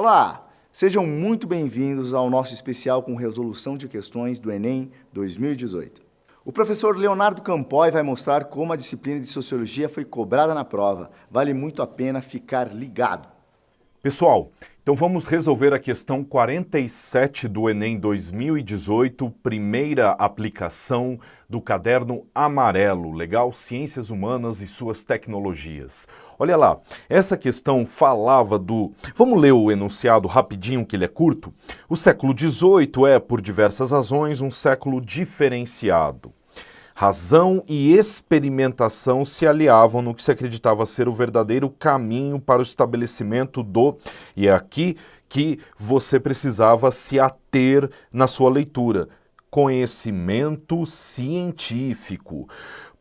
Olá, sejam muito bem-vindos ao nosso especial com resolução de questões do Enem 2018. O professor Leonardo Campoy vai mostrar como a disciplina de Sociologia foi cobrada na prova. Vale muito a pena ficar ligado. Pessoal, então vamos resolver a questão 47 do Enem 2018, primeira aplicação do caderno amarelo, legal? Ciências Humanas e suas tecnologias. Olha lá, essa questão falava do... Vamos ler o enunciado rapidinho, que ele é curto? O século XVIII é, por diversas razões, um século diferenciado. Razão e experimentação se aliavam no que se acreditava ser o verdadeiro caminho para o estabelecimento do... E é aqui que você precisava se ater na sua leitura. Conhecimento científico,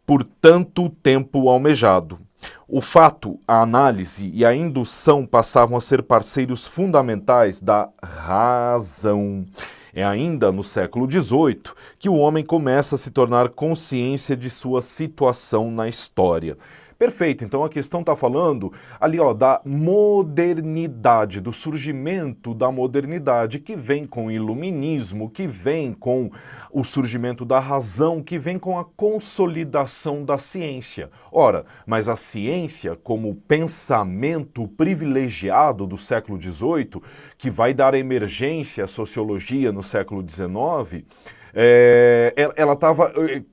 por tanto tempo almejado. O fato, a análise e a indução passavam a ser parceiros fundamentais da razão. É ainda no século XVIII que o homem começa a se tornar consciência de sua situação na história. Perfeito, então a questão está falando ali da modernidade, do surgimento da modernidade, que vem com o iluminismo, que vem com o surgimento da razão, que vem com a consolidação da ciência. Ora, mas a ciência, como pensamento privilegiado do século XVIII, que vai dar emergência à sociologia no século XIX, ela estava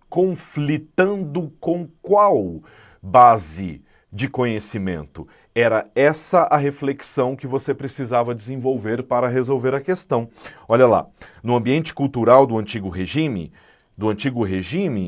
conflitando com qual base de conhecimento? Era essa a reflexão que você precisava desenvolver para resolver a questão. Olha lá, no ambiente cultural do Antigo Regime,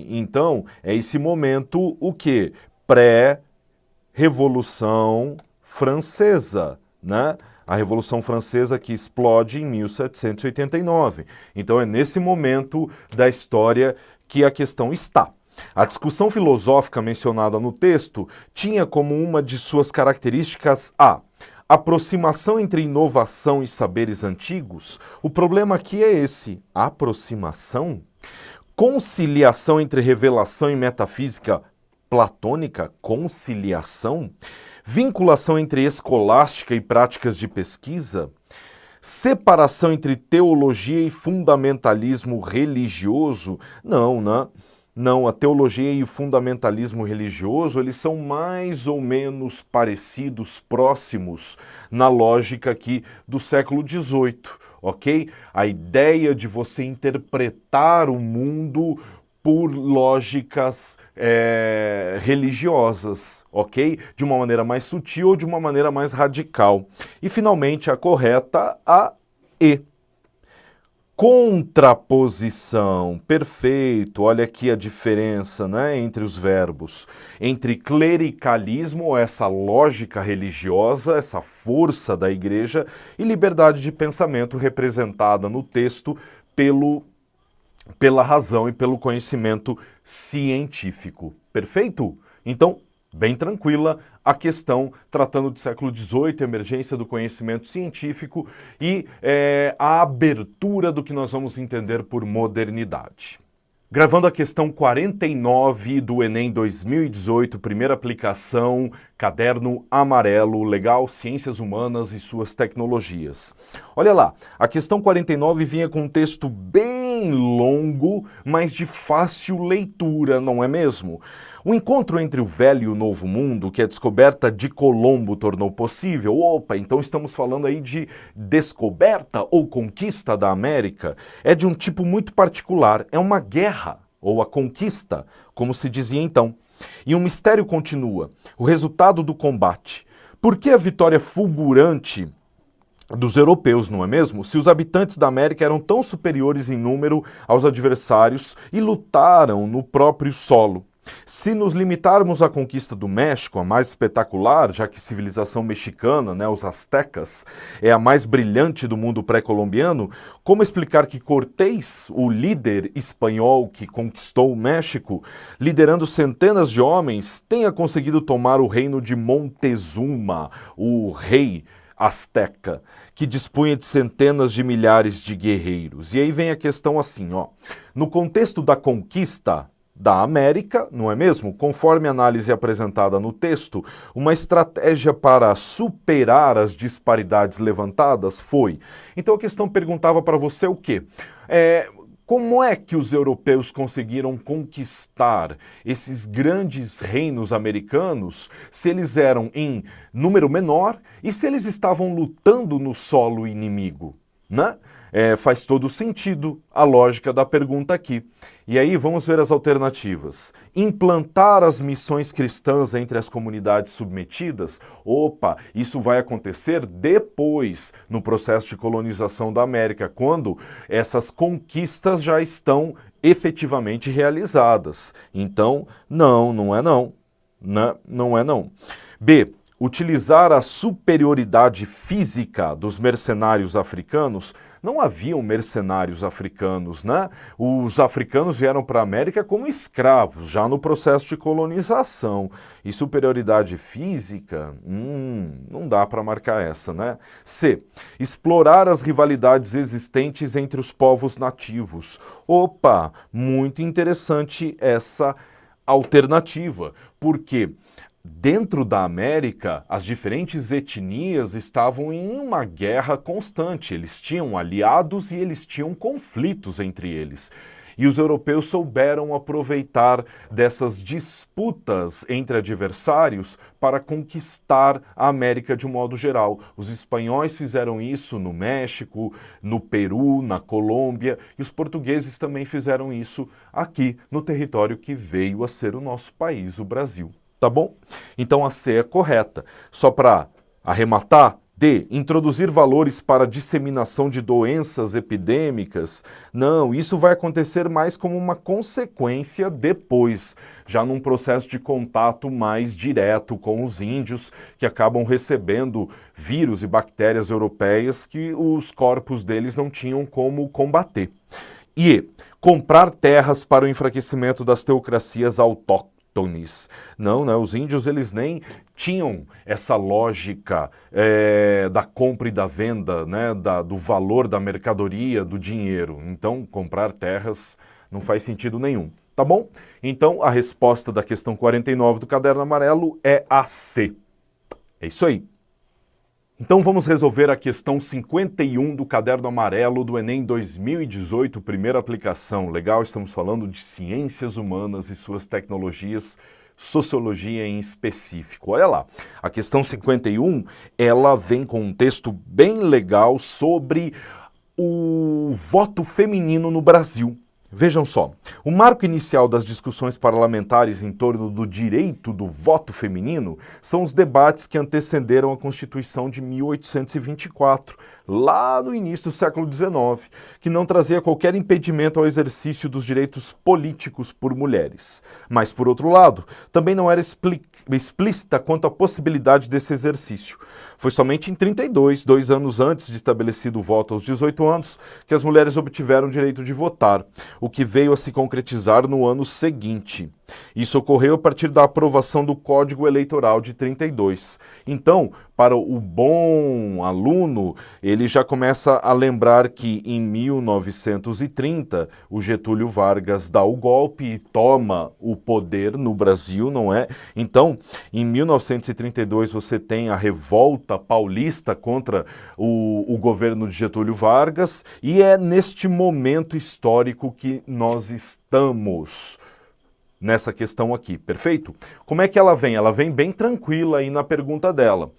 então, é esse momento o quê? Pré-Revolução Francesa, né? A Revolução Francesa que explode em 1789. Então é nesse momento da história que a questão está. A discussão filosófica mencionada no texto tinha como uma de suas características a aproximação entre inovação e saberes antigos. O problema aqui é esse, aproximação, conciliação entre revelação e metafísica platônica, conciliação, vinculação entre escolástica e práticas de pesquisa, separação entre teologia e fundamentalismo religioso. Não, a teologia e o fundamentalismo religioso, eles são mais ou menos parecidos, próximos, na lógica aqui do século XVIII, ok? A ideia de você interpretar o mundo por lógicas religiosas, ok? De uma maneira mais sutil ou de uma maneira mais radical. E, finalmente, a correta, a E. Contraposição, perfeito, olha aqui a diferença, né, entre os verbos, entre clericalismo, essa lógica religiosa, essa força da igreja, e liberdade de pensamento representada no texto pela razão e pelo conhecimento científico, perfeito? Então, bem tranquila a questão tratando do século XVIII, emergência do conhecimento científico e a abertura do que nós vamos entender por modernidade. Gravando a questão 49 do Enem 2018, primeira aplicação, caderno amarelo, legal, Ciências Humanas e suas tecnologias. Olha lá, a questão 49 vinha com um texto bem longo, mas de fácil leitura, não é mesmo? O encontro entre o velho e o novo mundo, que a descoberta de Colombo tornou possível, então estamos falando aí de descoberta ou conquista da América, é de um tipo muito particular, é uma guerra, ou a conquista, como se dizia então. E um mistério continua, o resultado do combate. Por que a vitória fulgurante dos europeus, não é mesmo? Se os habitantes da América eram tão superiores em número aos adversários e lutaram no próprio solo. Se nos limitarmos à conquista do México, a mais espetacular, já que a civilização mexicana, né, os aztecas, é a mais brilhante do mundo pré-colombiano, como explicar que Cortés, o líder espanhol que conquistou o México, liderando centenas de homens, tenha conseguido tomar o reino de Montezuma, o rei azteca, que dispunha de centenas de milhares de guerreiros? E aí vem a questão assim, no contexto da conquista da América, não é mesmo? Conforme a análise apresentada no texto, uma estratégia para superar as disparidades levantadas foi... Então a questão perguntava para você o quê? Como é que os europeus conseguiram conquistar esses grandes reinos americanos se eles eram em número menor e se eles estavam lutando no solo inimigo, né? Faz todo sentido a lógica da pergunta aqui. E aí vamos ver as alternativas. Implantar as missões cristãs entre as comunidades submetidas? Opa, isso vai acontecer depois, no processo de colonização da América, quando essas conquistas já estão efetivamente realizadas. Então, não é não. Não é não. B. Utilizar a superioridade física dos mercenários africanos. Não haviam mercenários africanos, né? Os africanos vieram para a América como escravos, já no processo de colonização. E superioridade física, não dá para marcar essa, né? C. Explorar as rivalidades existentes entre os povos nativos. Opa, muito interessante essa alternativa, porque dentro da América, as diferentes etnias estavam em uma guerra constante. Eles tinham aliados e eles tinham conflitos entre eles. E os europeus souberam aproveitar dessas disputas entre adversários para conquistar a América de um modo geral. Os espanhóis fizeram isso no México, no Peru, na Colômbia, e os portugueses também fizeram isso aqui no território que veio a ser o nosso país, o Brasil. Tá bom? Então a C é correta. Só para arrematar, D. Introduzir valores para disseminação de doenças epidêmicas. Não, isso vai acontecer mais como uma consequência depois, já num processo de contato mais direto com os índios, que acabam recebendo vírus e bactérias europeias que os corpos deles não tinham como combater. E. Comprar terras para o enfraquecimento das teocracias autóctones. Não, né? Os índios eles nem tinham essa lógica da compra e da venda, né? Do valor da mercadoria, do dinheiro. Então, comprar terras não faz sentido nenhum. Tá bom? Então, a resposta da questão 49 do Caderno Amarelo é a C. É isso aí. Então vamos resolver a questão 51 do Caderno Amarelo do Enem 2018, primeira aplicação. Legal, estamos falando de ciências humanas e suas tecnologias, sociologia em específico. Olha lá, a questão 51, ela vem com um texto bem legal sobre o voto feminino no Brasil. Vejam só, o marco inicial das discussões parlamentares em torno do direito do voto feminino são os debates que antecederam a Constituição de 1824, lá no início do século XIX, que não trazia qualquer impedimento ao exercício dos direitos políticos por mulheres. Mas, por outro lado, também não era explícita quanto à possibilidade desse exercício. Foi somente em 32, 2 anos antes de estabelecido o voto aos 18 anos, que as mulheres obtiveram o direito de votar, o que veio a se concretizar no ano seguinte. Isso ocorreu a partir da aprovação do Código Eleitoral de 32. Então, para o bom aluno, ele já começa a lembrar que em 1930 o Getúlio Vargas dá o golpe e toma o poder no Brasil, não é? Então, em 1932 você tem a revolta paulista contra o governo de Getúlio Vargas e é neste momento histórico que nós estamos nessa questão aqui, perfeito? Como é que ela vem? Ela vem bem tranquila aí na pergunta dela.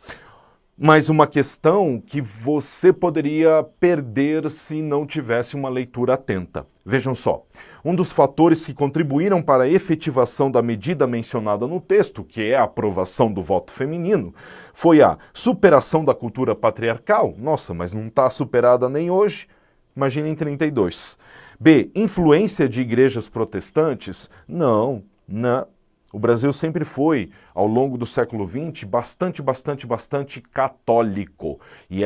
Mas uma questão que você poderia perder se não tivesse uma leitura atenta. Vejam só, um dos fatores que contribuíram para a efetivação da medida mencionada no texto, que é a aprovação do voto feminino, foi a superação da cultura patriarcal. Nossa, mas não está superada nem hoje. Imagina em 32. B. Influência de igrejas protestantes? Não. O Brasil sempre foi, ao longo do século XX, bastante católico. E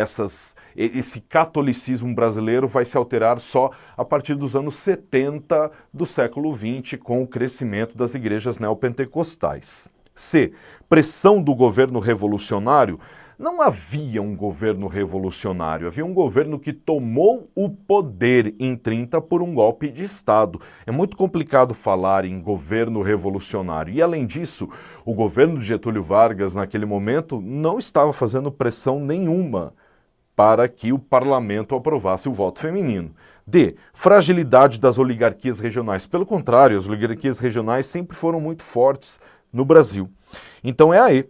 esse catolicismo brasileiro vai se alterar só a partir dos anos 70 do século XX, com o crescimento das igrejas neopentecostais. C. Pressão do governo revolucionário? não havia um governo revolucionário, havia um governo que tomou o poder em 30 por um golpe de Estado. É muito complicado falar em governo revolucionário. E, além disso, o governo de Getúlio Vargas, naquele momento, não estava fazendo pressão nenhuma para que o parlamento aprovasse o voto feminino. D. Fragilidade das oligarquias regionais. Pelo contrário, as oligarquias regionais sempre foram muito fortes no Brasil. Então é a E.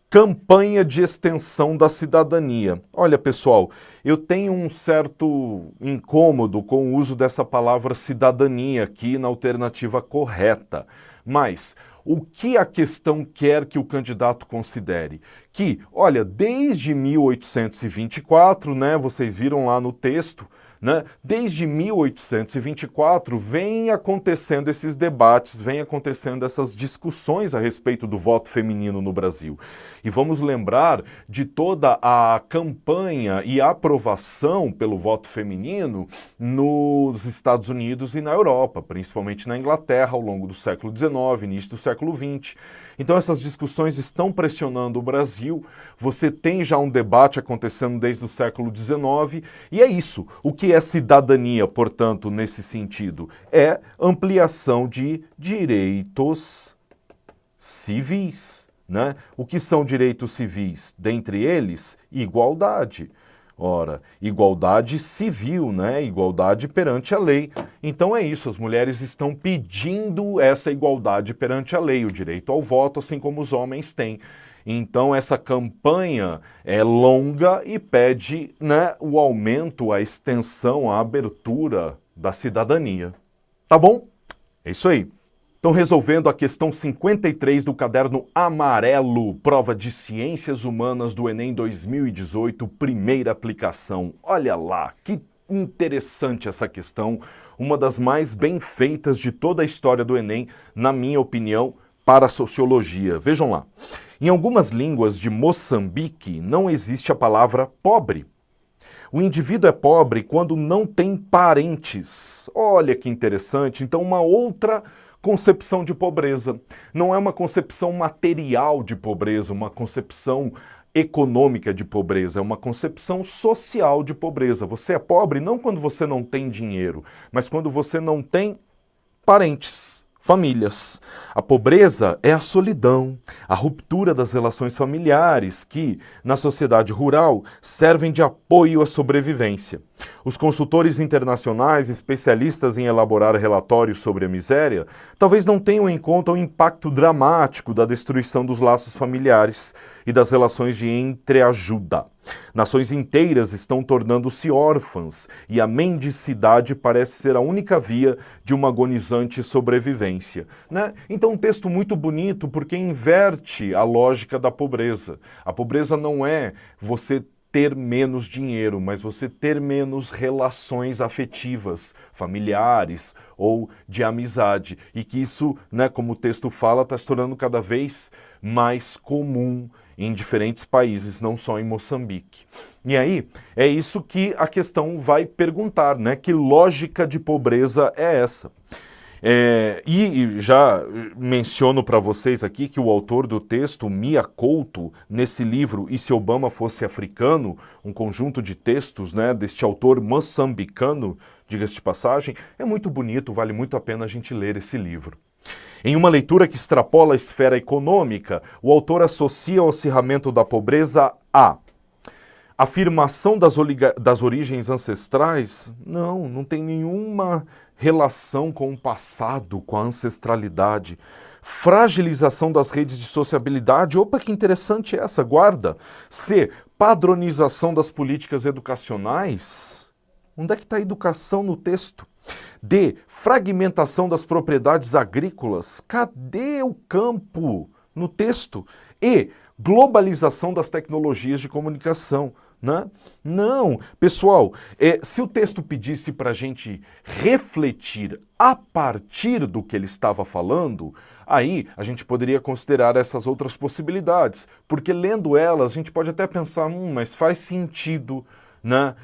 Campanha de extensão da cidadania. Olha, pessoal, eu tenho um certo incômodo com o uso dessa palavra cidadania aqui na alternativa correta. Mas o que a questão quer que o candidato considere? Que, olha, desde 1824, né, vocês viram lá no texto, né, desde 1824 vem acontecendo esses debates, vem acontecendo essas discussões a respeito do voto feminino no Brasil. E vamos lembrar de toda a campanha e aprovação pelo voto feminino nos Estados Unidos e na Europa, principalmente na Inglaterra ao longo do século XIX, início do século XX. Então essas discussões estão pressionando o Brasil, você tem já um debate acontecendo desde o século XIX, e é isso. O que é cidadania, portanto, nesse sentido? É ampliação de direitos civis, né? O que são direitos civis? Dentre eles, igualdade. Ora, igualdade civil, né? Igualdade perante a lei. Então é isso, as mulheres estão pedindo essa igualdade perante a lei, o direito ao voto, assim como os homens têm. Então essa campanha é longa e pede, né, o aumento, a extensão, a abertura da cidadania. Tá bom? É isso aí. Estão resolvendo a questão 53 do caderno amarelo, prova de Ciências Humanas do Enem 2018, primeira aplicação. Olha lá, que interessante essa questão, uma das mais bem feitas de toda a história do Enem, na minha opinião, para a sociologia. Vejam lá, em algumas línguas de Moçambique não existe a palavra pobre. O indivíduo é pobre quando não tem parentes. Olha que interessante, então uma outra concepção de pobreza. Não é uma concepção material de pobreza, uma concepção econômica de pobreza, é uma concepção social de pobreza. Você é pobre não quando você não tem dinheiro, mas quando você não tem parentes, famílias. A pobreza é a solidão, a ruptura das relações familiares que, na sociedade rural, servem de apoio à sobrevivência. Os consultores internacionais, especialistas em elaborar relatórios sobre a miséria, talvez não tenham em conta o impacto dramático da destruição dos laços familiares e das relações de entreajuda. Nações inteiras estão tornando-se órfãs e a mendicidade parece ser a única via de uma agonizante sobrevivência, né? Então um texto muito bonito porque inverte a lógica da pobreza. A pobreza não é você ter menos dinheiro, mas você ter menos relações afetivas, familiares ou de amizade. E que isso, né, como o texto fala, está se tornando cada vez mais comum em diferentes países, não só em Moçambique. E aí, é isso que a questão vai perguntar, né? Que lógica de pobreza é essa? E já menciono para vocês aqui que o autor do texto, Mia Couto, nesse livro E se Obama Fosse Africano, um conjunto de textos, né, deste autor moçambicano, diga-se de passagem, é muito bonito, vale muito a pena a gente ler esse livro. Em uma leitura que extrapola a esfera econômica, o autor associa o acirramento da pobreza a afirmação das origens ancestrais. Não tem nenhuma relação com o passado, com a ancestralidade. Fragilização das redes de sociabilidade. Opa, que interessante essa, guarda. C. Padronização das políticas educacionais. Onde é que está a educação no texto? D. Fragmentação das propriedades agrícolas. Cadê o campo no texto? E. Globalização das tecnologias de comunicação. Né? Não, pessoal, se o texto pedisse para a gente refletir a partir do que ele estava falando, aí a gente poderia considerar essas outras possibilidades, porque lendo elas a gente pode até pensar, mas faz sentido, né,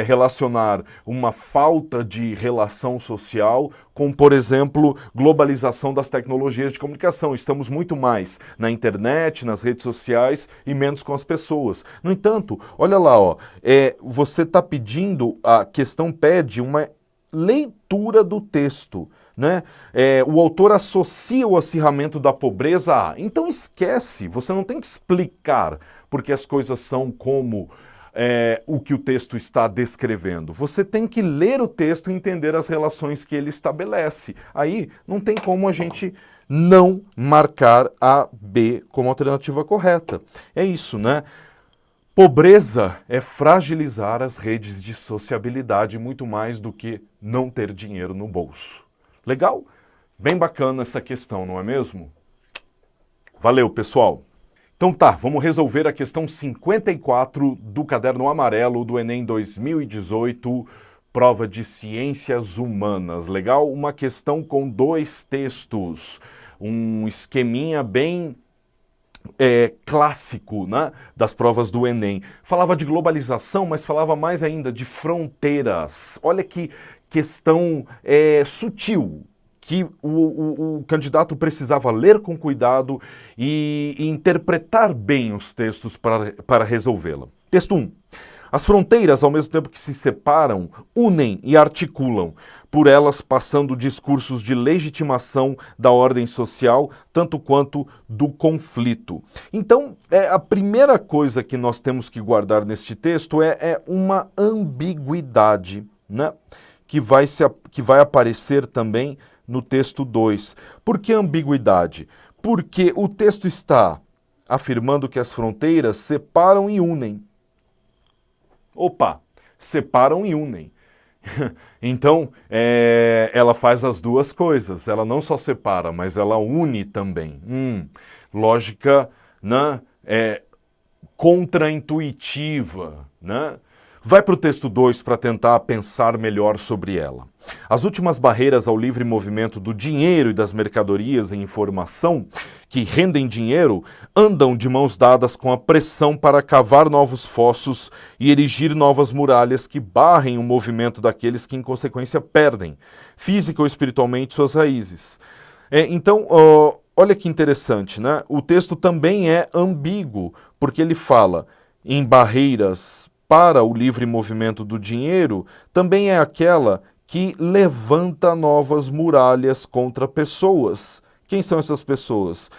relacionar uma falta de relação social com, por exemplo, globalização das tecnologias de comunicação. Estamos muito mais na internet, nas redes sociais e menos com as pessoas. No entanto, olha lá, ó, você está pedindo, a questão pede uma leitura do texto, né? O autor associa o acirramento da pobreza a... Então esquece, você não tem que explicar porque as coisas são como o que o texto está descrevendo. Você tem que ler o texto e entender as relações que ele estabelece. Aí não tem como a gente não marcar a B como alternativa correta. É isso, né? Pobreza é fragilizar as redes de sociabilidade muito mais do que não ter dinheiro no bolso. Legal? Bem bacana essa questão, não é mesmo? Valeu, pessoal! Então tá, vamos resolver a questão 54 do Caderno Amarelo do Enem 2018, prova de Ciências Humanas. Legal? Uma questão com 2 textos, um esqueminha bem clássico, né, das provas do Enem. Falava de globalização, mas falava mais ainda de fronteiras. Olha que questão sutil, que o candidato precisava ler com cuidado e interpretar bem os textos para resolvê-la. Texto 1. As fronteiras, ao mesmo tempo que se separam, unem e articulam, por elas passando discursos de legitimação da ordem social, tanto quanto do conflito. Então, a primeira coisa que nós temos que guardar neste texto é uma ambiguidade, né? que vai aparecer também no texto 2. Por que ambiguidade? Porque o texto está afirmando que as fronteiras separam e unem. Opa, separam e unem. Então, ela faz as duas coisas. Ela não só separa, mas ela une também. Lógica, né, contraintuitiva, né? Vai para o texto 2 para tentar pensar melhor sobre ela. As últimas barreiras ao livre movimento do dinheiro e das mercadorias em informação que rendem dinheiro andam de mãos dadas com a pressão para cavar novos fossos e erigir novas muralhas que barrem o movimento daqueles que, em consequência, perdem, física ou espiritualmente, suas raízes. Então, olha que interessante, né? O texto também é ambíguo, porque ele fala em barreiras para o livre movimento do dinheiro, também é aquela que levanta novas muralhas contra pessoas. Quem são essas pessoas?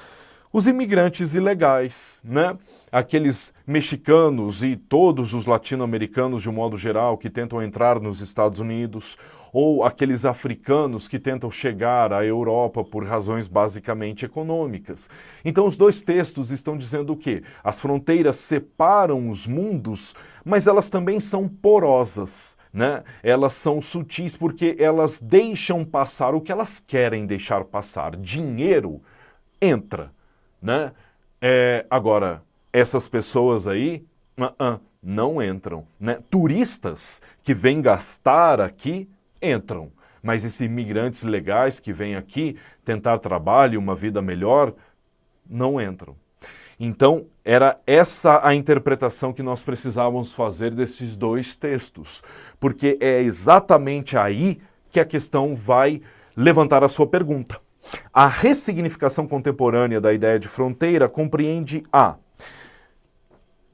Os imigrantes ilegais, né? Aqueles mexicanos e todos os latino-americanos de um modo geral que tentam entrar nos Estados Unidos, ou aqueles africanos que tentam chegar à Europa por razões basicamente econômicas. Então os 2 textos estão dizendo o quê? As fronteiras separam os mundos, mas elas também são porosas, né? Elas são sutis porque elas deixam passar o que elas querem deixar passar. Dinheiro entra, né? Agora, essas pessoas aí não entram, né? Turistas que vêm gastar aqui entram, mas esses imigrantes legais que vêm aqui tentar trabalho e uma vida melhor, não entram. Então, era essa a interpretação que nós precisávamos fazer desses 2 textos, porque é exatamente aí que a questão vai levantar a sua pergunta. A ressignificação contemporânea da ideia de fronteira compreende a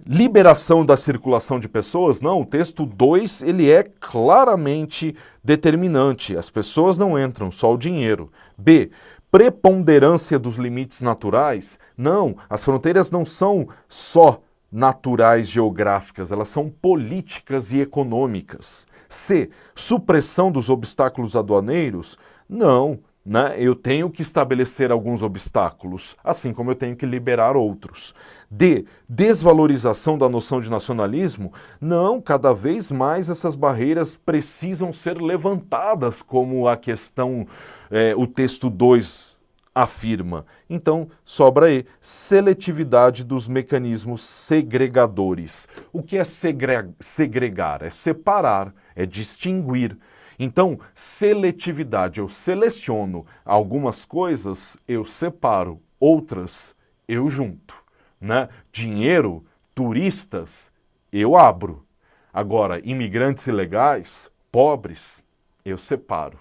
liberação da circulação de pessoas? Não, o texto 2 ele é claramente determinante. As pessoas não entram, só o dinheiro. B. Preponderância dos limites naturais? Não, as fronteiras não são só naturais geográficas, elas são políticas e econômicas. C. Supressão dos obstáculos aduaneiros? Não, né? Eu tenho que estabelecer alguns obstáculos, assim como eu tenho que liberar outros. D. Desvalorização da noção de nacionalismo? Não, cada vez mais essas barreiras precisam ser levantadas, como a questão, o texto 2 afirma. Então, sobra aí, seletividade dos mecanismos segregadores. O que é segregar? É separar, é distinguir. Então, seletividade, eu seleciono algumas coisas, eu separo, outras eu junto, né? Dinheiro, turistas, eu abro. Agora, imigrantes ilegais, pobres, eu separo.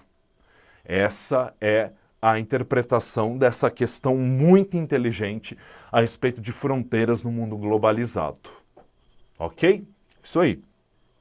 Essa é a interpretação dessa questão muito inteligente a respeito de fronteiras no mundo globalizado. Ok? Isso aí.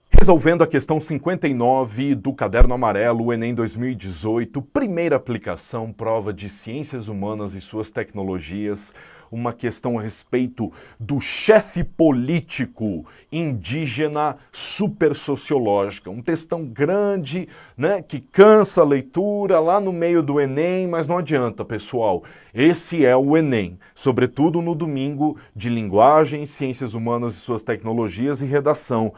Resolvendo a questão 59 do Caderno Amarelo, o Enem 2018, primeira aplicação, prova de Ciências Humanas e suas tecnologias, uma questão a respeito do chefe político indígena supersociológica. Um textão grande, né, que cansa a leitura lá no meio do Enem, mas não adianta, pessoal. Esse é o Enem, sobretudo no domingo de Linguagem, Ciências Humanas e suas tecnologias e redação.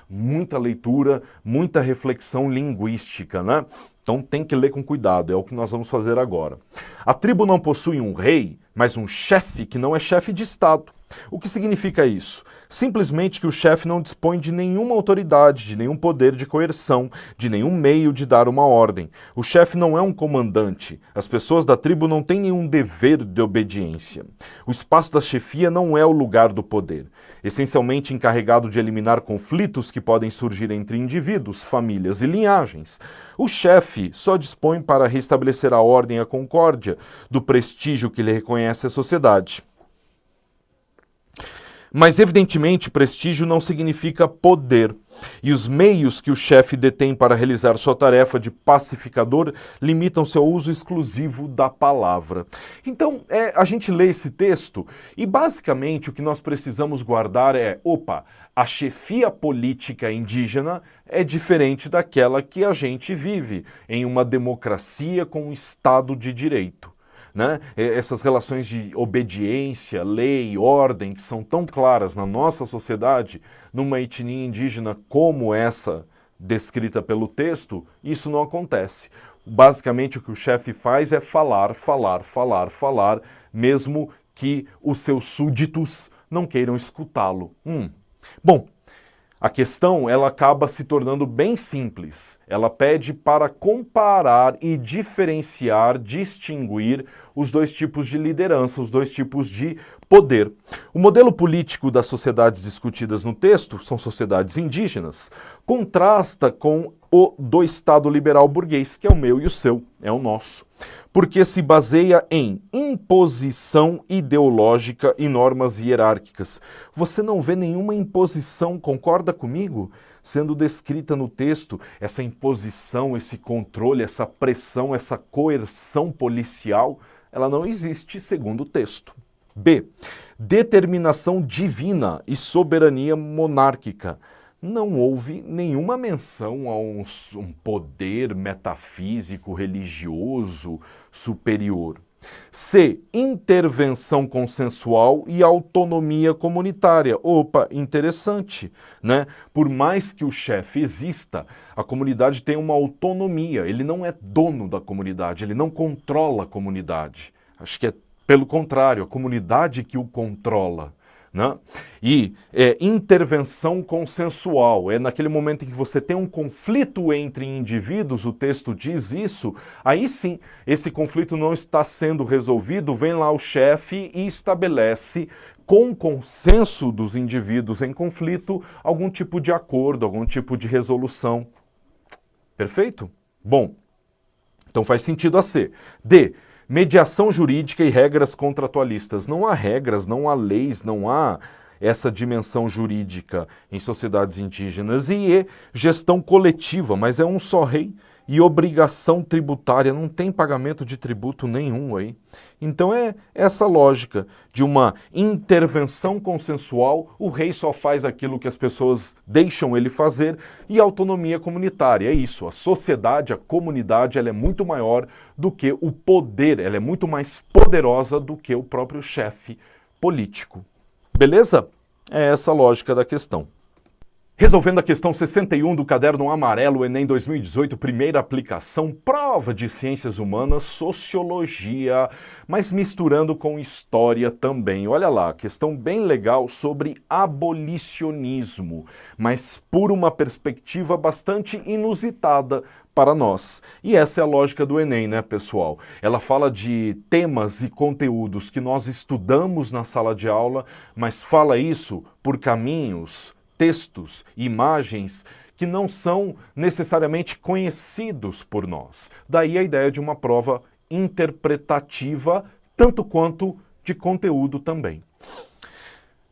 Muita leitura, muita reflexão linguística, né? Então tem que ler com cuidado, é o que nós vamos fazer agora. A tribo não possui um rei, mas um chefe que não é chefe de Estado. O que significa isso? Simplesmente que o chefe não dispõe de nenhuma autoridade, de nenhum poder de coerção, de nenhum meio de dar uma ordem. O chefe não é um comandante. As pessoas da tribo não têm nenhum dever de obediência. O espaço da chefia não é o lugar do poder. Essencialmente encarregado de eliminar conflitos que podem surgir entre indivíduos, famílias e linhagens. O chefe só dispõe para restabelecer a ordem e a concórdia, do prestígio que lhe reconhece a sociedade. Mas, evidentemente, prestígio não significa poder. E os meios que o chefe detém para realizar sua tarefa de pacificador limitam-se ao uso exclusivo da palavra. Então, a gente lê esse texto e, basicamente, o que nós precisamos guardar é, a chefia política indígena é diferente daquela que a gente vive em uma democracia com um Estado de Direito. Né? Essas relações de obediência, lei, ordem, que são tão claras na nossa sociedade, numa etnia indígena como essa descrita pelo texto, isso não acontece. Basicamente o que o chefe faz é falar, mesmo que os seus súditos não queiram escutá-lo. Bom, a questão ela acaba se tornando bem simples. Ela pede para comparar e diferenciar, distinguir os dois tipos de liderança, os dois tipos de poder. O modelo político das sociedades discutidas no texto, são sociedades indígenas, contrasta com o do Estado liberal burguês, que é o meu e o seu, é o nosso. Porque se baseia em imposição ideológica e normas hierárquicas. Você não vê nenhuma imposição, concorda comigo? Sendo descrita no texto, essa imposição, esse controle, essa pressão, essa coerção policial, ela não existe segundo o texto. B. Determinação divina e soberania monárquica. Não houve nenhuma menção a um poder metafísico, religioso, superior. C. Intervenção consensual e autonomia comunitária. Interessante, né? Por mais que o chefe exista, a comunidade tem uma autonomia. Ele não é dono da comunidade, ele não controla a comunidade. Acho que é pelo contrário, a comunidade que o controla. Né? E intervenção consensual, é naquele momento em que você tem um conflito entre indivíduos, o texto diz isso, aí sim, esse conflito não está sendo resolvido, vem lá o chefe e estabelece, com consenso dos indivíduos em conflito, algum tipo de acordo, algum tipo de resolução. Perfeito? Bom, então faz sentido a C. D. Mediação jurídica e regras contratualistas. Não há regras, não há leis, não há essa dimensão jurídica em sociedades indígenas. E E, gestão coletiva, mas é um só rei e obrigação tributária. Não tem pagamento de tributo nenhum aí. Então é essa lógica de uma intervenção consensual, o rei só faz aquilo que as pessoas deixam ele fazer, e autonomia comunitária, é isso, a sociedade, a comunidade, ela é muito maior do que o poder, ela é muito mais poderosa do que o próprio chefe político. Beleza? É essa a lógica da questão. Resolvendo a questão 61 do Caderno Amarelo, Enem 2018, primeira aplicação, prova de Ciências Humanas, Sociologia, mas misturando com História também. Olha lá, questão bem legal sobre abolicionismo, mas por uma perspectiva bastante inusitada para nós. E essa é a lógica do Enem, né, pessoal? Ela fala de temas e conteúdos que nós estudamos na sala de aula, mas fala isso por caminhos textos, imagens que não são necessariamente conhecidos por nós. Daí a ideia de uma prova interpretativa, tanto quanto de conteúdo também.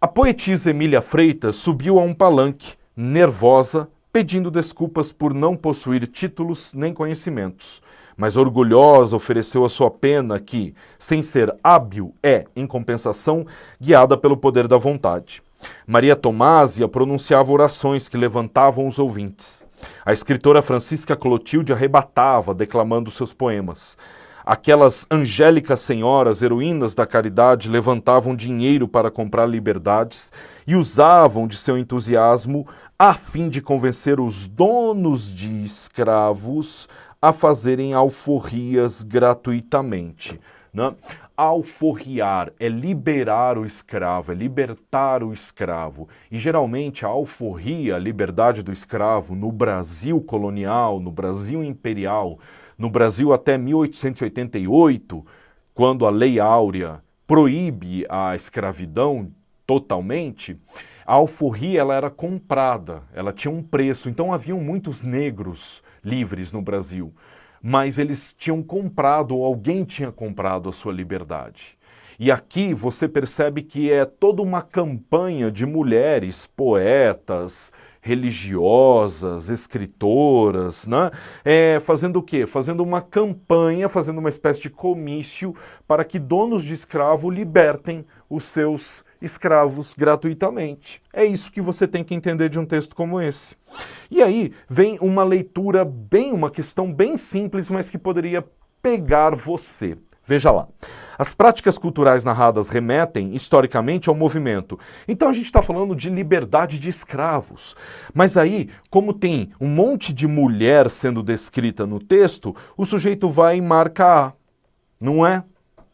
A poetisa Emília Freitas subiu a um palanque, nervosa, pedindo desculpas por não possuir títulos nem conhecimentos, mas orgulhosa ofereceu a sua pena que, sem ser hábil, é, em compensação, guiada pelo poder da vontade. Maria Tomásia pronunciava orações que levantavam os ouvintes. A escritora Francisca Clotilde arrebatava, declamando seus poemas. Aquelas angélicas senhoras, heroínas da caridade, levantavam dinheiro para comprar liberdades e usavam de seu entusiasmo a fim de convencer os donos de escravos a fazerem alforrias gratuitamente, né? Alforriar é liberar o escravo, é libertar o escravo. E geralmente a alforria, a liberdade do escravo, no Brasil colonial, no Brasil imperial, no Brasil até 1888, quando a Lei Áurea proíbe a escravidão totalmente, a alforria ela era comprada, ela tinha um preço. Então haviam muitos negros livres no Brasil, mas eles tinham comprado, ou alguém tinha comprado a sua liberdade. E aqui você percebe que é toda uma campanha de mulheres, poetas, religiosas, escritoras, né? Fazendo o quê? Fazendo uma campanha, fazendo uma espécie de comício para que donos de escravo libertem os seus escravos gratuitamente. É isso que você tem que entender de um texto como esse. E aí vem uma leitura uma questão bem simples, mas que poderia pegar você. Veja lá. As práticas culturais narradas remetem, historicamente, ao movimento. Então a gente está falando de liberdade de escravos. Mas aí, como tem um monte de mulher sendo descrita no texto, o sujeito vai e marca A. Não é?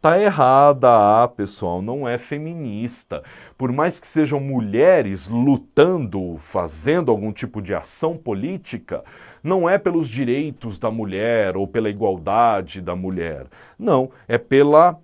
Tá errada A, pessoal, não é feminista. Por mais que sejam mulheres lutando, fazendo algum tipo de ação política, não é pelos direitos da mulher ou pela igualdade da mulher. Não, é pela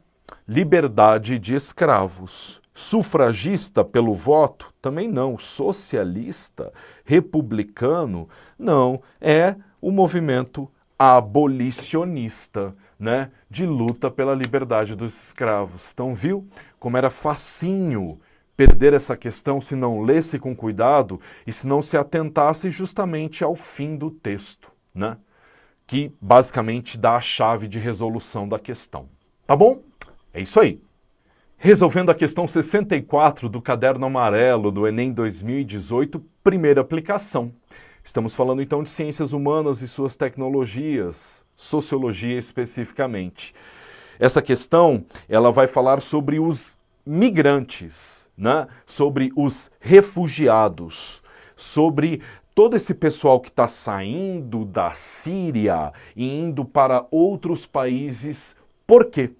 liberdade de escravos. Sufragista pelo voto? Também não. Socialista? Republicano? Não. É o movimento abolicionista, né? De luta pela liberdade dos escravos. Então, viu como era facinho perder essa questão se não lesse com cuidado e se não se atentasse justamente ao fim do texto, né? Que basicamente dá a chave de resolução da questão. Tá bom? É isso aí. Resolvendo a questão 64 do Caderno Amarelo do Enem 2018, primeira aplicação. Estamos falando então de ciências humanas e suas tecnologias, sociologia especificamente. Essa questão, ela vai falar sobre os migrantes, né? Sobre os refugiados, sobre todo esse pessoal que está saindo da Síria e indo para outros países. Por quê?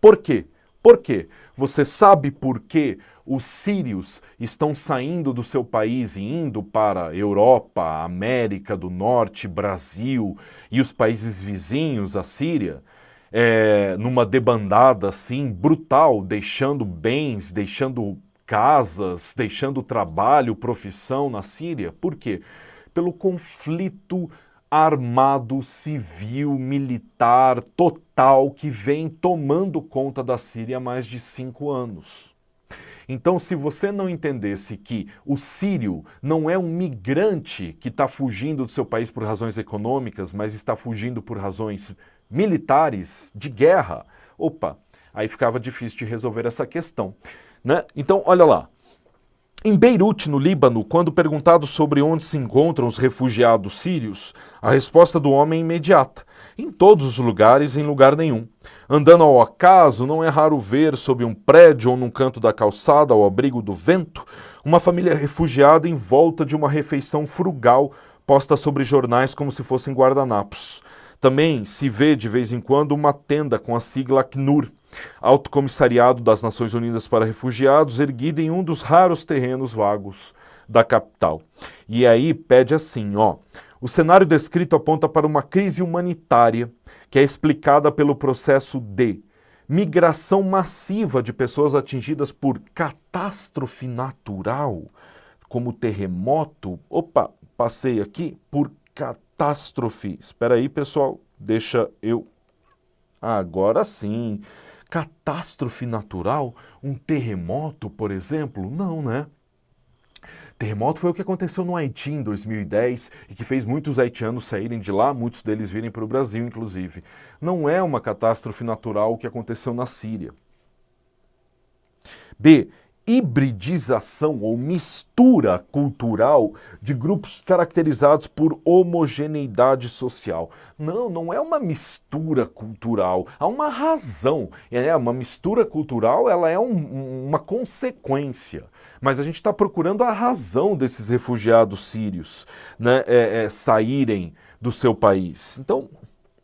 Por quê? Por quê? Você sabe por que os sírios estão saindo do seu país e indo para a Europa, América do Norte, Brasil e os países vizinhos à Síria? Numa debandada assim brutal, deixando bens, deixando casas, deixando trabalho, profissão na Síria. Por quê? Pelo conflito armado, civil, militar, total, que vem tomando conta da Síria há mais de 5 anos. Então, se você não entendesse que o sírio não é um migrante que está fugindo do seu país por razões econômicas, mas está fugindo por razões militares, de guerra, aí ficava difícil de resolver essa questão, né? Então, olha lá. Em Beirute, no Líbano, quando perguntado sobre onde se encontram os refugiados sírios, a resposta do homem é imediata. Em todos os lugares, em lugar nenhum. Andando ao acaso, não é raro ver, sob um prédio ou num canto da calçada, ao abrigo do vento, uma família refugiada em volta de uma refeição frugal posta sobre jornais como se fossem guardanapos. Também se vê, de vez em quando, uma tenda com a sigla Acnur, Alto Comissariado das Nações Unidas para Refugiados, erguida em um dos raros terrenos vagos da capital. E aí pede assim, o cenário descrito aponta para uma crise humanitária que é explicada pelo processo de migração massiva de pessoas atingidas por catástrofe natural. como terremoto, opa, passei aqui por catástrofe. Espera aí, pessoal, deixa eu... Agora sim, catástrofe natural, um terremoto, por exemplo? Não, né? Terremoto foi o que aconteceu no Haiti em 2010 e que fez muitos haitianos saírem de lá, muitos deles virem para o Brasil, inclusive. Não é uma catástrofe natural o que aconteceu na Síria. B. Hibridização ou mistura cultural de grupos caracterizados por homogeneidade social. Não, não é uma mistura cultural, há uma razão. Uma mistura cultural, ela é uma consequência. Mas a gente está procurando a razão desses refugiados sírios, né, saírem do seu país. Então,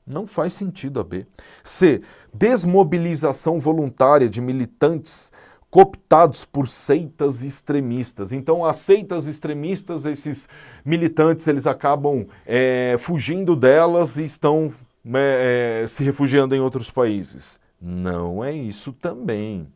não faz sentido a B. C. Desmobilização voluntária de militantes cooptados por seitas extremistas. Então, as seitas extremistas, esses militantes, eles acabam fugindo delas e estão se refugiando em outros países. Não é isso também.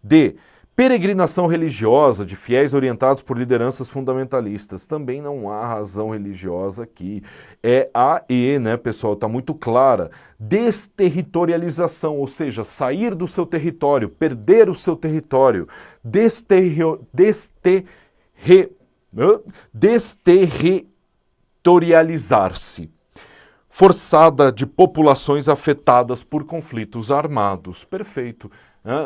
D. Peregrinação religiosa de fiéis orientados por lideranças fundamentalistas. Também não há razão religiosa aqui. É A e, né, pessoal? Está muito clara. Desterritorialização, ou seja, sair do seu território, perder o seu território. Desterritorializar-se. Forçada de populações afetadas por conflitos armados. Perfeito.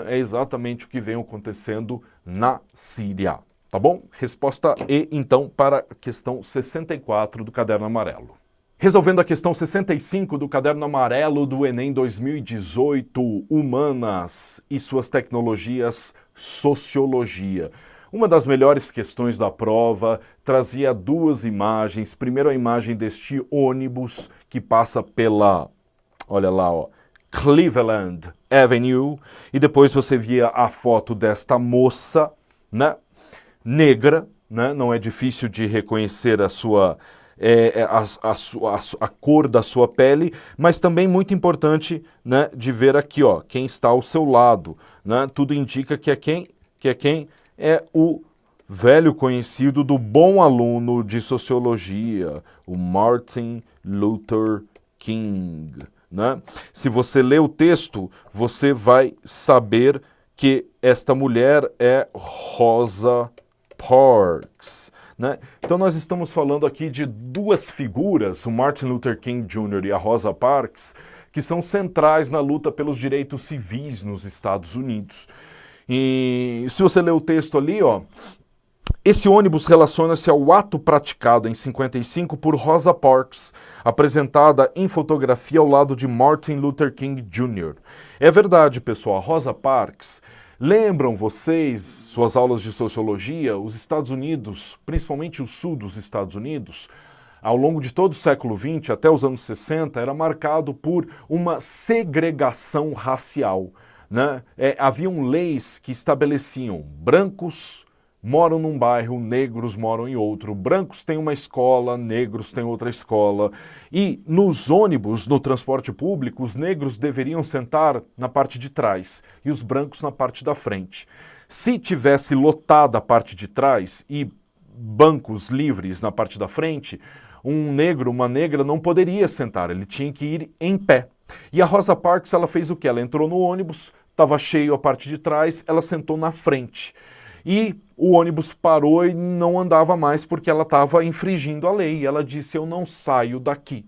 É exatamente o que vem acontecendo na Síria. Tá bom? Resposta E, então, para a questão 64 do Caderno Amarelo. Resolvendo a questão 65 do Caderno Amarelo do Enem 2018, Humanas e suas tecnologias, Sociologia. Uma das melhores questões da prova trazia duas imagens. Primeiro a imagem deste ônibus que passa pela, olha lá, ó, Cleveland Avenue, e depois você via a foto desta moça, né, negra, né, não é difícil de reconhecer a cor da sua pele, mas também muito importante, né, de ver aqui, ó, quem está ao seu lado, né, tudo indica que é quem é o velho conhecido do bom aluno de sociologia, o Martin Luther King. Né? Se você ler o texto, você vai saber que esta mulher é Rosa Parks. Né? Então nós estamos falando aqui de duas figuras, o Martin Luther King Jr. e a Rosa Parks, que são centrais na luta pelos direitos civis nos Estados Unidos. E se você ler o texto ali, ó, esse ônibus relaciona-se ao ato praticado em 55 por Rosa Parks, apresentada em fotografia ao lado de Martin Luther King Jr. É verdade, pessoal, Rosa Parks, lembram vocês, suas aulas de sociologia, os Estados Unidos, principalmente o sul dos Estados Unidos, ao longo de todo o século XX, até os anos 60, era marcado por uma segregação racial. Né? Haviam leis que estabeleciam brancos moram num bairro, negros moram em outro, brancos têm uma escola, negros têm outra escola, e nos ônibus, no transporte público, os negros deveriam sentar na parte de trás e os brancos na parte da frente. Se tivesse lotada a parte de trás e bancos livres na parte da frente, um negro, uma negra não poderia sentar, ele tinha que ir em pé. E a Rosa Parks, ela fez o quê? Ela entrou no ônibus, estava cheio a parte de trás, ela sentou na frente. E o ônibus parou e não andava mais porque ela estava infringindo a lei. Ela disse, eu não saio daqui.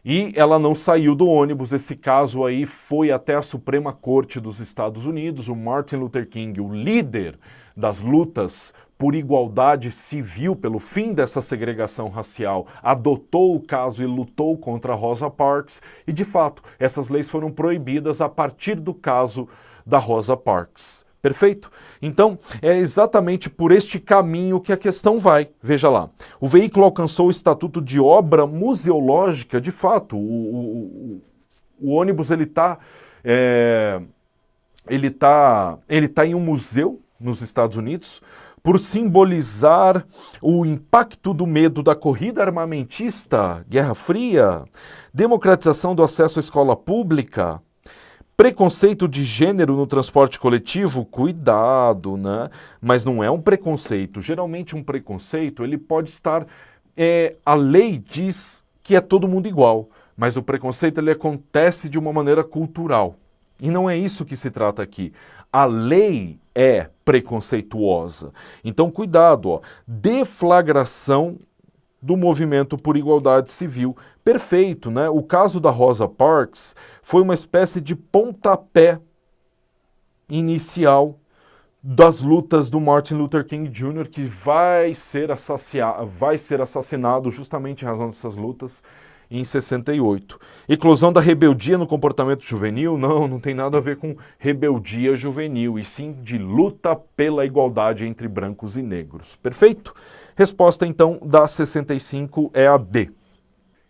E ela não saiu do ônibus. Esse caso aí foi até a Suprema Corte dos Estados Unidos. O Martin Luther King, o líder das lutas por igualdade civil, pelo fim dessa segregação racial, adotou o caso e lutou contra a Rosa Parks. E, de fato, essas leis foram proibidas a partir do caso da Rosa Parks. Perfeito? Então, é exatamente por este caminho que a questão vai. Veja lá. O veículo alcançou o estatuto de obra museológica. De fato, o ônibus ele tá em um museu nos Estados Unidos por simbolizar o impacto do medo da corrida armamentista, Guerra Fria, democratização do acesso à escola pública, Preconceito de gênero no transporte coletivo? Cuidado, né? Mas não é um preconceito. Geralmente um preconceito, ele pode estar... a lei diz que é todo mundo igual, mas o preconceito ele acontece de uma maneira cultural. E não é isso que se trata aqui. A lei é preconceituosa. Então, cuidado, ó. Deflagração do movimento por igualdade civil. Perfeito, né? O caso da Rosa Parks foi uma espécie de pontapé inicial das lutas do Martin Luther King Jr., que vai ser assassinado justamente em razão dessas lutas em 68. Eclosão da rebeldia no comportamento juvenil? Não tem nada a ver com rebeldia juvenil, e sim de luta pela igualdade entre brancos e negros. Perfeito? Resposta, então, da 65 é a D.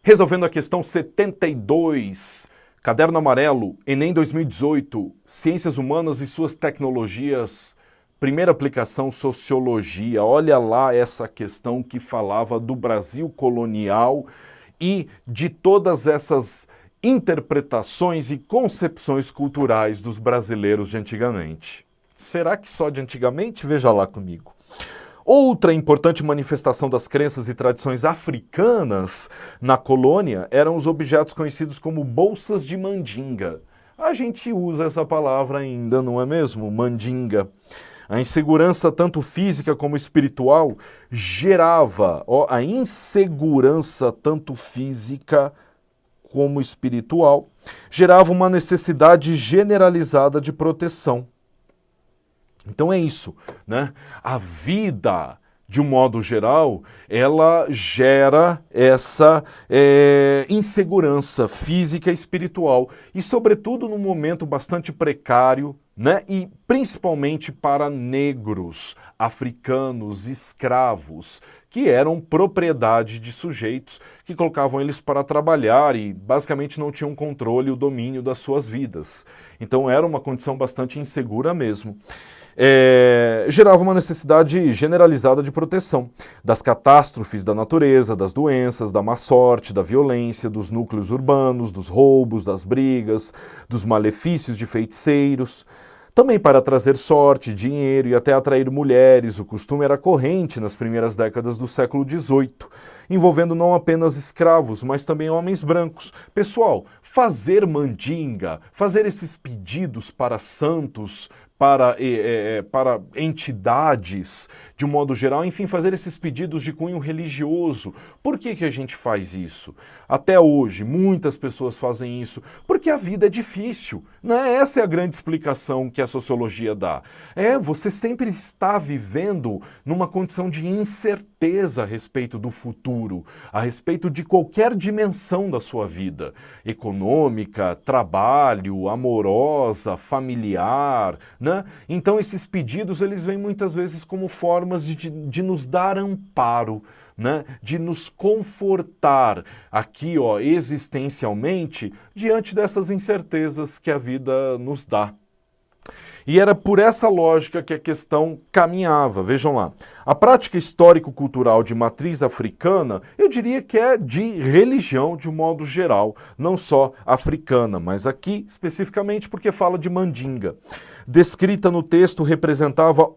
Resolvendo a questão 72, Caderno Amarelo, Enem 2018, Ciências Humanas e suas tecnologias, primeira aplicação, Sociologia. Olha lá essa questão que falava do Brasil colonial e de todas essas interpretações e concepções culturais dos brasileiros de antigamente. Será que só de antigamente? Veja lá comigo. Outra importante manifestação das crenças e tradições africanas na colônia eram os objetos conhecidos como bolsas de mandinga. A gente usa essa palavra ainda, não é mesmo? Mandinga. A insegurança, tanto física como espiritual, gerava, a insegurança, tanto física como espiritual, gerava uma necessidade generalizada de proteção. Então é isso, né? A vida, de um modo geral, ela gera essa insegurança física e espiritual. E, sobretudo, num momento bastante precário, né? E principalmente para negros, africanos, escravos, que eram propriedade de sujeitos que colocavam eles para trabalhar e basicamente não tinham controle e o domínio das suas vidas. Então era uma condição bastante insegura mesmo. Gerava uma necessidade generalizada de proteção das catástrofes da natureza, das doenças, da má sorte, da violência, dos núcleos urbanos, dos roubos, das brigas, dos malefícios de feiticeiros. Também para trazer sorte, dinheiro e até atrair mulheres, o costume era corrente nas primeiras décadas do século XVIII, envolvendo não apenas escravos, mas também homens brancos. Pessoal, fazer mandinga, fazer esses pedidos para santos, para entidades, de um modo geral, enfim, fazer esses pedidos de cunho religioso. Por que a gente faz isso? Até hoje, muitas pessoas fazem isso porque a vida é difícil, né? Essa é a grande explicação que a sociologia dá. Você sempre está vivendo numa condição de incerteza a respeito do futuro, a respeito de qualquer dimensão da sua vida, econômica, trabalho, amorosa, familiar, né? Então esses pedidos eles vêm muitas vezes como formas de nos dar amparo, né? De nos confortar aqui, existencialmente, diante dessas incertezas que a vida nos dá. E era por essa lógica que a questão caminhava. Vejam lá, a prática histórico-cultural de matriz africana, eu diria que é de religião de um modo geral, não só africana, mas aqui especificamente porque fala de mandinga. Descrita no texto representava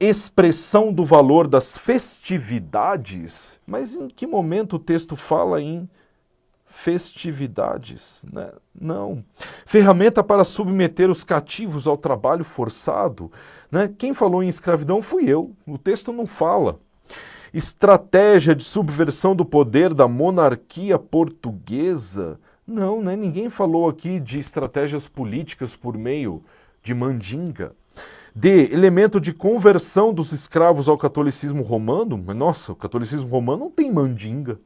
expressão do valor das festividades. Mas em que momento o texto fala em festividades, né? Não. Ferramenta para submeter os cativos ao trabalho forçado, né? Quem falou em escravidão fui eu, o texto não fala. Estratégia de subversão do poder da monarquia portuguesa? Não, né? Ninguém falou aqui de estratégias políticas por meio de mandinga. D. Elemento de conversão dos escravos ao catolicismo romano? Mas, nossa, o catolicismo romano não tem mandinga.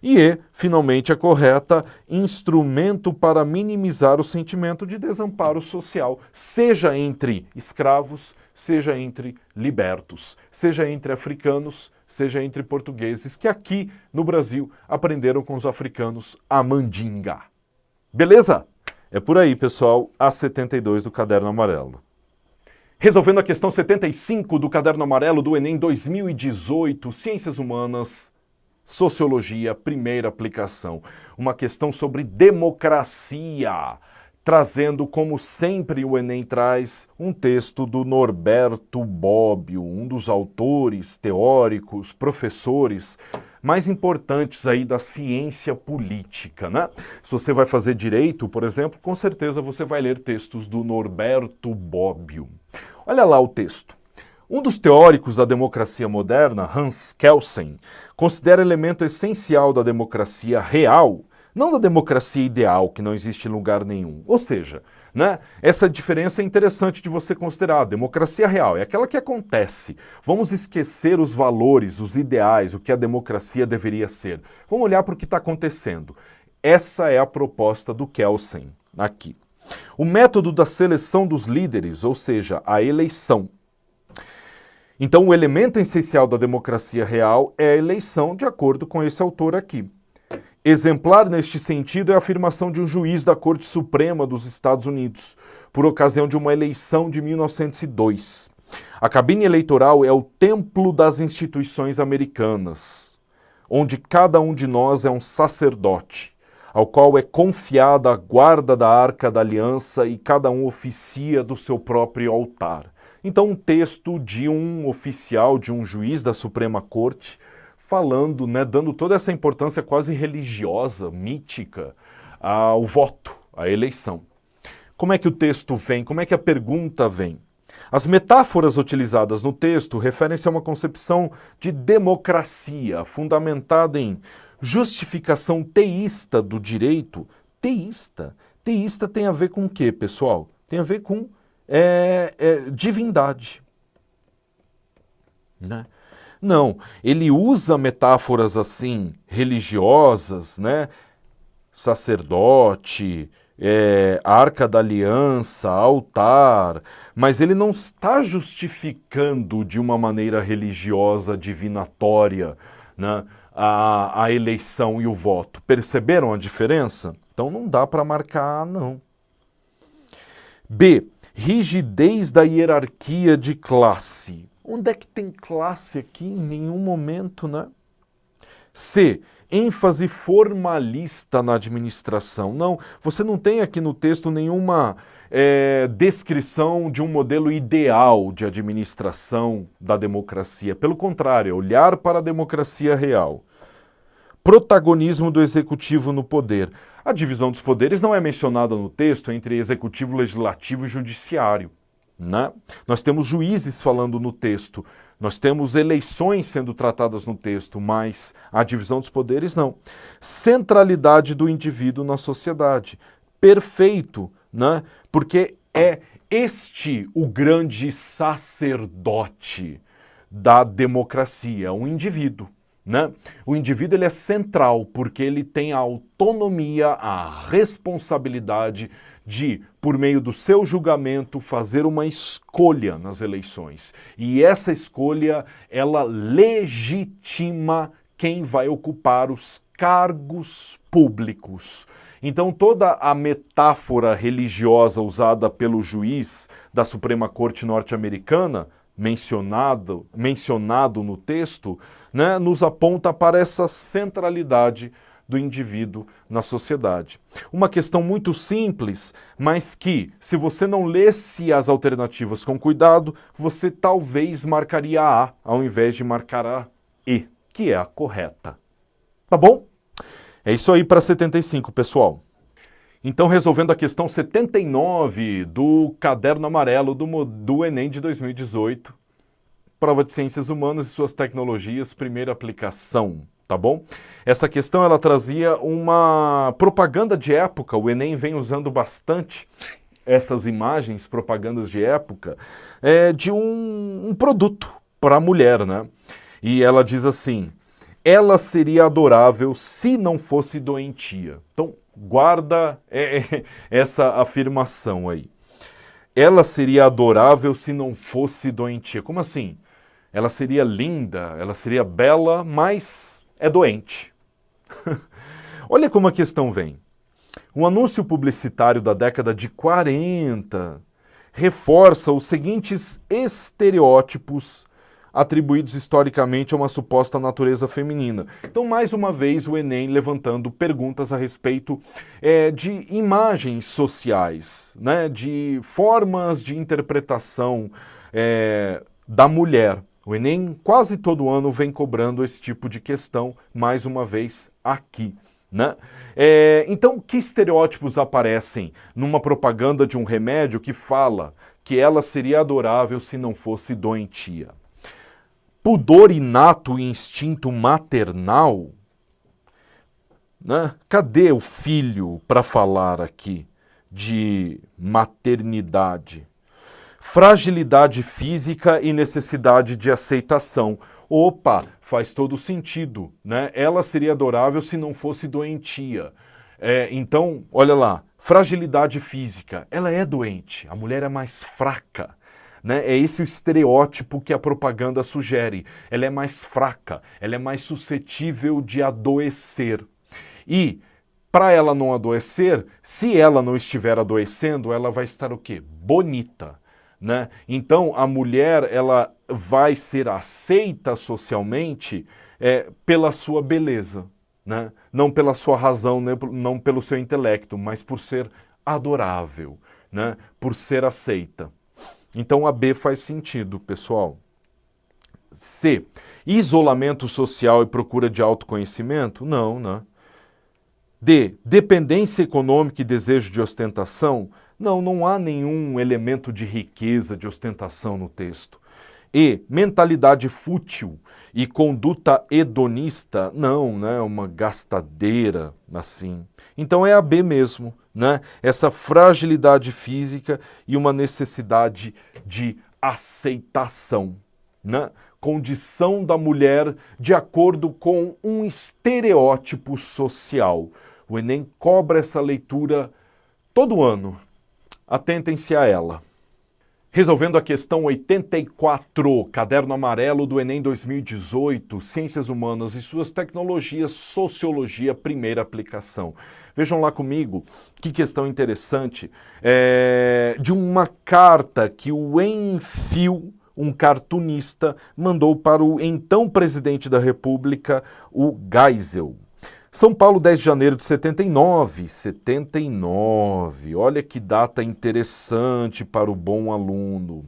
E E, finalmente, a correta, instrumento para minimizar o sentimento de desamparo social, seja entre escravos, seja entre libertos, seja entre africanos, seja entre portugueses, que aqui no Brasil aprenderam com os africanos a mandinga. Beleza? É por aí, pessoal, a 72 do Caderno Amarelo. Resolvendo a questão 75 do Caderno Amarelo do Enem 2018, Ciências Humanas, Sociologia, primeira aplicação. Uma questão sobre democracia. trazendo, como sempre o Enem traz, um texto do Norberto Bobbio, um dos autores, teóricos, professores mais importantes aí da ciência política, né? Se você vai fazer direito, por exemplo, com certeza você vai ler textos do Norberto Bobbio. Olha lá o texto. Um dos teóricos da democracia moderna, Hans Kelsen, considera elemento essencial da democracia real, não da democracia ideal, que não existe em lugar nenhum. Ou seja, né, essa diferença é interessante de você considerar. A democracia real é aquela que acontece. Vamos esquecer os valores, os ideais, o que a democracia deveria ser. Vamos olhar para o que está acontecendo. Essa é a proposta do Kelsen aqui. O método da seleção dos líderes, ou seja, a eleição. Então, o elemento essencial da democracia real é a eleição, de acordo com esse autor aqui. Exemplar neste sentido é a afirmação de um juiz da Corte Suprema dos Estados Unidos, por ocasião de uma eleição de 1902. A cabine eleitoral é o templo das instituições americanas, onde cada um de nós é um sacerdote, ao qual é confiada a guarda da Arca da Aliança e cada um oficia do seu próprio altar. Então, um texto de um oficial, de um juiz da Suprema Corte, falando, né, dando toda essa importância quase religiosa, mítica, ao voto, à eleição. Como é que o texto vem? Como é que a pergunta vem? As metáforas utilizadas no texto referem-se a uma concepção de democracia fundamentada em justificação teísta do direito. Teísta? Teísta tem a ver com o quê, pessoal? Tem a ver com divindade, né? Não, ele usa metáforas assim, religiosas, né? Sacerdote, Arca da Aliança, altar, mas ele não está justificando de uma maneira religiosa, divinatória, né, a eleição e o voto. Perceberam a diferença? Então não dá para marcar, não. B. Rigidez da hierarquia de classe. Onde é que tem classe aqui? Em nenhum momento, né? C. ênfase formalista na administração. Não, você não tem aqui no texto nenhuma descrição de um modelo ideal de administração da democracia. Pelo contrário, olhar para a democracia real. Protagonismo do executivo no poder. A divisão dos poderes não é mencionada no texto entre executivo, legislativo e judiciário, né? Nós temos juízes falando no texto, nós temos eleições sendo tratadas no texto, mas a divisão dos poderes não. Centralidade do indivíduo na sociedade. Perfeito, né? Porque é este o grande sacerdote da democracia, um indivíduo. Né? O indivíduo ele é central porque ele tem a autonomia, a responsabilidade de, por meio do seu julgamento, fazer uma escolha nas eleições. E essa escolha, ela legitima quem vai ocupar os cargos públicos. Então toda a metáfora religiosa usada pelo juiz da Suprema Corte norte-americana, mencionado no texto, né, nos aponta para essa centralidade do indivíduo na sociedade. Uma questão muito simples, mas que, se você não lesse as alternativas com cuidado, você talvez marcaria A ao invés de marcar a E, que é a correta. Tá bom? É isso aí para 75, pessoal. Então, resolvendo a questão 79 do Caderno Amarelo do Enem de 2018, Prova de Ciências Humanas e suas tecnologias, primeira aplicação, tá bom? Essa questão, ela trazia uma propaganda de época, o Enem vem usando bastante essas imagens, propagandas de época, de um produto para a mulher, né? E ela diz assim, ela seria adorável se não fosse doentia. Então, guarda essa afirmação aí. Ela seria adorável se não fosse doentia. Como assim? Ela seria linda, ela seria bela, mas é doente. Olha como a questão vem. Um anúncio publicitário da década de 40 reforça os seguintes estereótipos atribuídos historicamente a uma suposta natureza feminina. Então, mais uma vez, o Enem levantando perguntas a respeito de imagens sociais, né, de formas de interpretação da mulher. O Enem quase todo ano vem cobrando esse tipo de questão, mais uma vez aqui. Né? Então, que estereótipos aparecem numa propaganda de um remédio que fala que ela seria adorável se não fosse doentia? Pudor inato e instinto maternal? Né? Cadê o filho para falar aqui de maternidade? Fragilidade física e necessidade de aceitação. Opa, faz todo sentido, né? Ela seria adorável se não fosse doentia. Então, olha lá, fragilidade física, ela é doente, a mulher é mais fraca. Né? É esse o estereótipo que a propaganda sugere. Ela é mais fraca, ela é mais suscetível de adoecer. E, para ela não adoecer, se ela não estiver adoecendo, ela vai estar o quê? Bonita. Né? Então, a mulher ela vai ser aceita socialmente pela sua beleza. Né? Não pela sua razão, né? Não pelo seu intelecto, mas por ser adorável, né? Por ser aceita. Então a B faz sentido, pessoal. C. Isolamento social e procura de autoconhecimento? Não, né? D. Dependência econômica e desejo de ostentação? Não, não há nenhum elemento de riqueza, de ostentação no texto. E. Mentalidade fútil e conduta hedonista? Não, né? Uma gastadeira, assim. Então é a B mesmo, né? Essa fragilidade física e uma necessidade de aceitação, né? Condição da mulher de acordo com um estereótipo social. O Enem cobra essa leitura todo ano. Atentem-se a ela. Resolvendo a questão 84, caderno amarelo do Enem 2018, Ciências Humanas e suas tecnologias, Sociologia, primeira aplicação. Vejam lá comigo que questão interessante de uma carta que o Enfio, um cartunista, mandou para o então presidente da República, o Geisel. São Paulo, 10 de janeiro de 79. 79. Olha que data interessante para o bom aluno.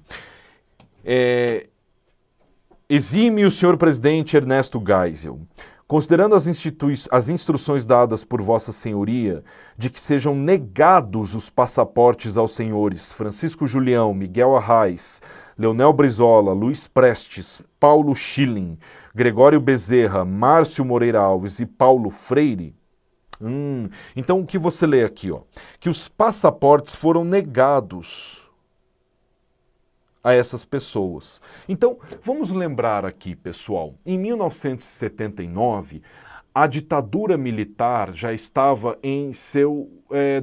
Exime o senhor presidente Ernesto Geisel. Considerando as instruções dadas por Vossa Senhoria de que sejam negados os passaportes aos senhores Francisco Julião, Miguel Arraes, Leonel Brizola, Luiz Prestes, Paulo Schilling, Gregório Bezerra, Márcio Moreira Alves e Paulo Freire. Então o que você lê aqui? Ó? Que os passaportes foram negados a essas pessoas. Então, vamos lembrar aqui, pessoal, em 1979, a ditadura militar já estava em seu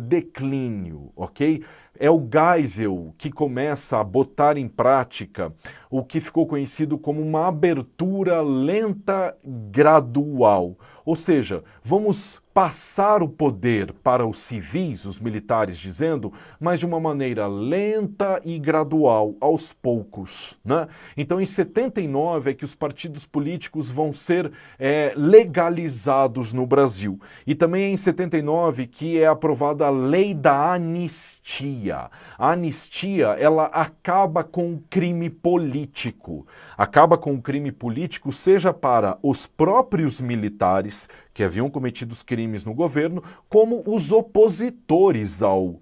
declínio, ok? É o Geisel que começa a botar em prática o que ficou conhecido como uma abertura lenta gradual. Ou seja, vamos passar o poder para os civis, os militares dizendo, mas de uma maneira lenta e gradual, aos poucos. Né? Então, em 79 é que os partidos políticos vão ser legalizados no Brasil. E também é em 79 que é aprovada a lei da anistia. A anistia, ela acaba com o crime político. Acaba com o crime político, seja para os próprios militares que haviam cometido os crimes no governo, como os opositores ao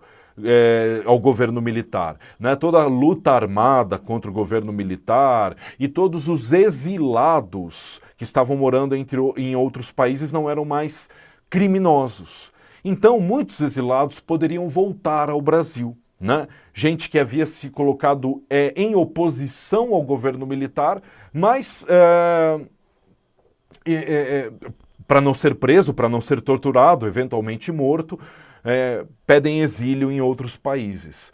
governo militar. Né? Toda a luta armada contra o governo militar e todos os exilados que estavam morando em outros países não eram mais criminosos. Então, muitos exilados poderiam voltar ao Brasil. Né? Gente que havia se colocado em oposição ao governo militar, mas para não ser preso, para não ser torturado, eventualmente morto, pedem exílio em outros países.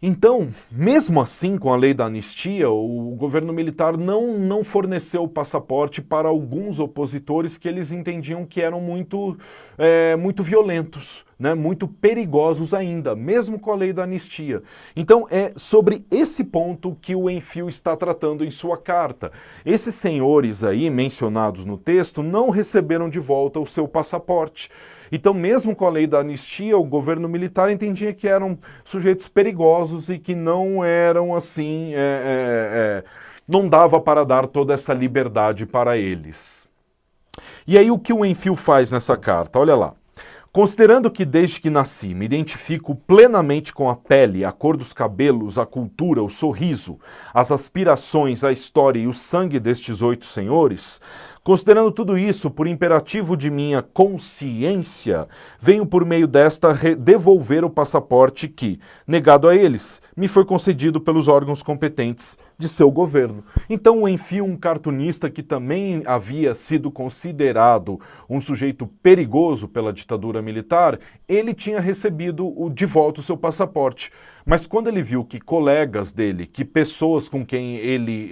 Então, mesmo assim, com a lei da anistia, o governo militar não forneceu o passaporte para alguns opositores que eles entendiam que eram muito violentos, né, muito perigosos ainda, mesmo com a lei da anistia. Então, é sobre esse ponto que o Enfio está tratando em sua carta. Esses senhores aí, mencionados no texto, não receberam de volta o seu passaporte. Então, mesmo com a lei da anistia, o governo militar entendia que eram sujeitos perigosos e que não eram assim, não dava para dar toda essa liberdade para eles. E aí o que o Enfio faz nessa carta? Olha lá. Considerando que desde que nasci me identifico plenamente com a pele, a cor dos cabelos, a cultura, o sorriso, as aspirações, a história e o sangue destes 8 senhores, considerando tudo isso por imperativo de minha consciência, venho por meio desta devolver o passaporte que, negado a eles, me foi concedido pelos órgãos competentes de seu governo. Então o Enfio, um cartunista que também havia sido considerado um sujeito perigoso pela ditadura militar, ele tinha recebido de volta o seu passaporte. Mas quando ele viu que colegas dele, que pessoas com quem ele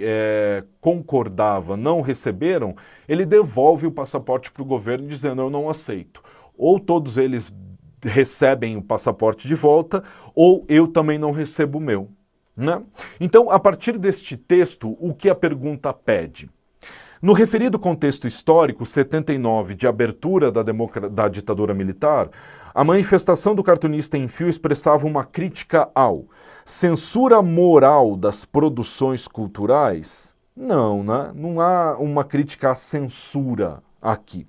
concordava não receberam, ele devolve o passaporte para o governo dizendo: eu não aceito. Ou todos eles recebem o passaporte de volta, ou eu também não recebo o meu. Né? Então, a partir deste texto, o que a pergunta pede? No referido contexto histórico, 79, de abertura da ditadura militar, a manifestação do cartunista Enfio expressava uma crítica ao censura moral das produções culturais? Não, né? Não há uma crítica à censura aqui.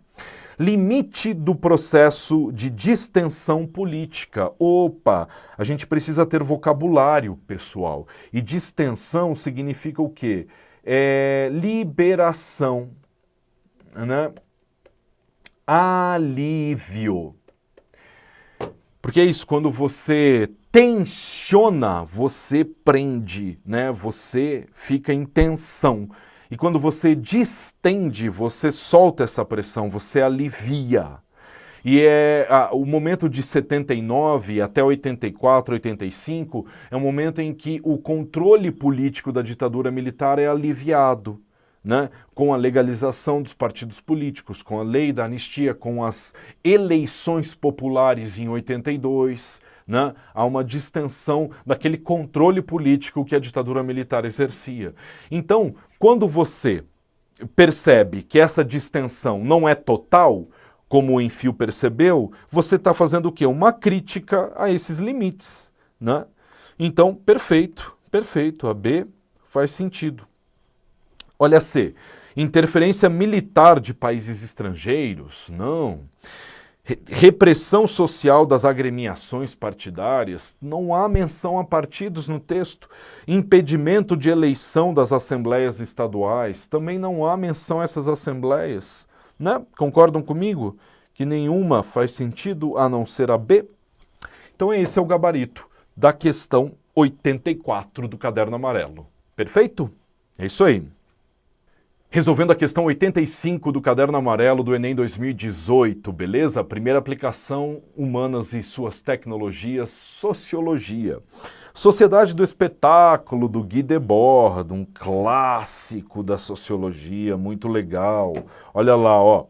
Limite do processo de distensão política. Opa, a gente precisa ter vocabulário, pessoal. E distensão significa o quê? Liberação, né? Alívio. Porque é isso, quando você tensiona, você prende, né? Você fica em tensão. E quando você distende, você solta essa pressão, você alivia. E o momento de 79 até 84, 85 é um momento em que o controle político da ditadura militar é aliviado, né? Com a legalização dos partidos políticos, com a lei da anistia, com as eleições populares em 82, né? Há uma distensão daquele controle político que a ditadura militar exercia. Então, quando você percebe que essa distensão não é total, como o Enfio percebeu, você está fazendo o quê? Uma crítica a esses limites, né? Então, perfeito, perfeito. A B faz sentido. Olha C, interferência militar de países estrangeiros? Não. Repressão social das agremiações partidárias? Não há menção a partidos no texto. Impedimento de eleição das assembleias estaduais? Também não há menção a essas assembleias. Né? Concordam comigo? Que nenhuma faz sentido a não ser a B? Então esse é o gabarito da questão 84 do Caderno Amarelo. Perfeito? É isso aí. Resolvendo a questão 85 do Caderno Amarelo do Enem 2018, beleza? Primeira aplicação, humanas e suas tecnologias, sociologia. Sociedade do Espetáculo, do Guy Debord, um clássico da sociologia, muito legal. Olha lá, ó.